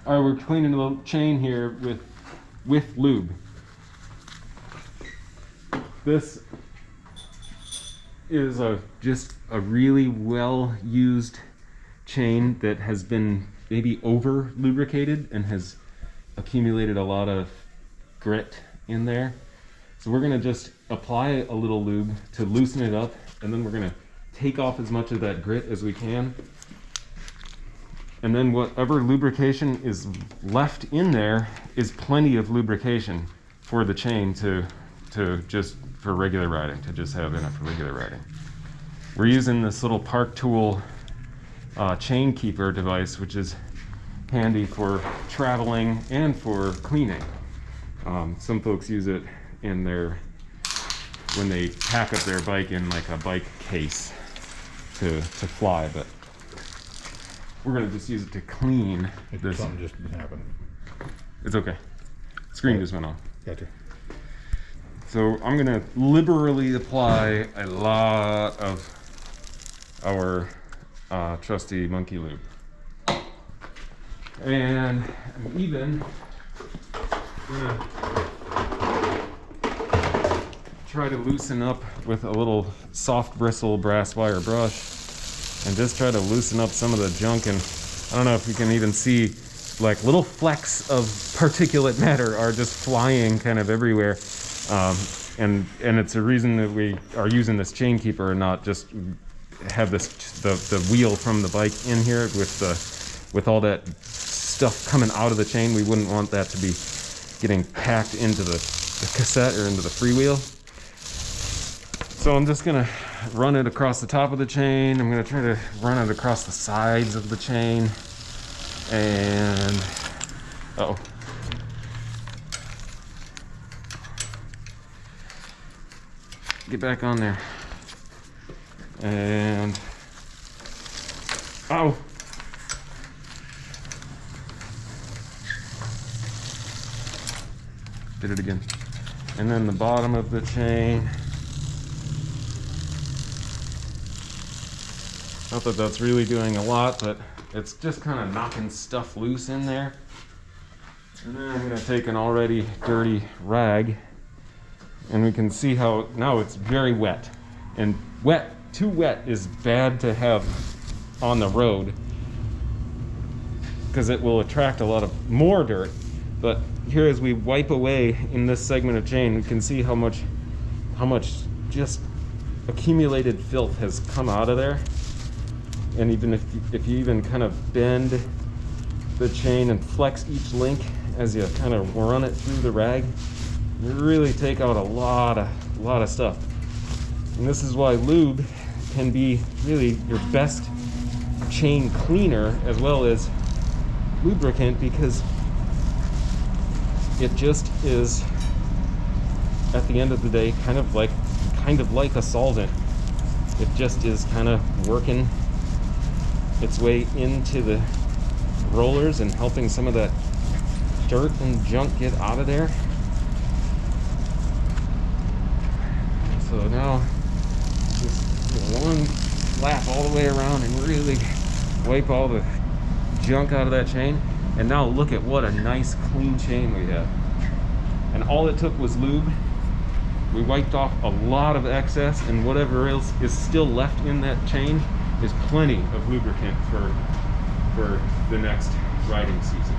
All right, we're cleaning the chain here with lube. This is just a really well used chain that has been maybe over lubricated and has accumulated a lot of grit in there. So we're gonna just apply a little lube to loosen it up, and then we're gonna take off as much of that grit as we can. And then whatever lubrication is left in there is plenty of lubrication for the chain to just for regular riding, to just have enough for regular riding. We're using this little Park Tool chain keeper device, which is handy for traveling and for cleaning. Some folks use it in when they pack up their bike in like a bike case to fly, but we're gonna just use it to clean this. Something just happened. It's okay. Screen just went off. Gotcha. So I'm gonna liberally apply a lot of our trusty monkey lube. And I'm even gonna try to loosen up with a little soft bristle brass wire brush and just try to loosen up some of the junk. And I don't know if you can even see, like, little flecks of particulate matter are just flying kind of everywhere. And it's a reason that we are using this chain keeper and not just have the wheel from the bike in here with all that stuff coming out of the chain. We wouldn't want that to be getting packed into the cassette or into the freewheel. So I'm just gonna run it across the top of the chain. I'm gonna try to run it across the sides of the chain. And, uh-oh. Get back on there. And, oh. Did it again. And then the bottom of the chain. Not that that's really doing a lot, but it's just kind of knocking stuff loose in there. And then I'm gonna take an already dirty rag, and we can see how now it's very wet. And too wet is bad to have on the road because it will attract a lot of more dirt. But here, as we wipe away in this segment of chain, we can see how much just accumulated filth has come out of there. And even if you even kind of bend the chain and flex each link as you kind of run it through the rag, you really take out a lot of stuff. And this is why lube can be really your best chain cleaner as well as lubricant, because it just is, at the end of the day, kind of like a solvent. It just is kind of working its way into the rollers and helping some of that dirt and junk get out of there. So now just one lap all the way around and really wipe all the junk out of that chain. And now look at what a nice clean chain we have. And all it took was lube. We wiped off a lot of excess, and whatever else is still left in that chain is plenty of lubricant for the next riding season.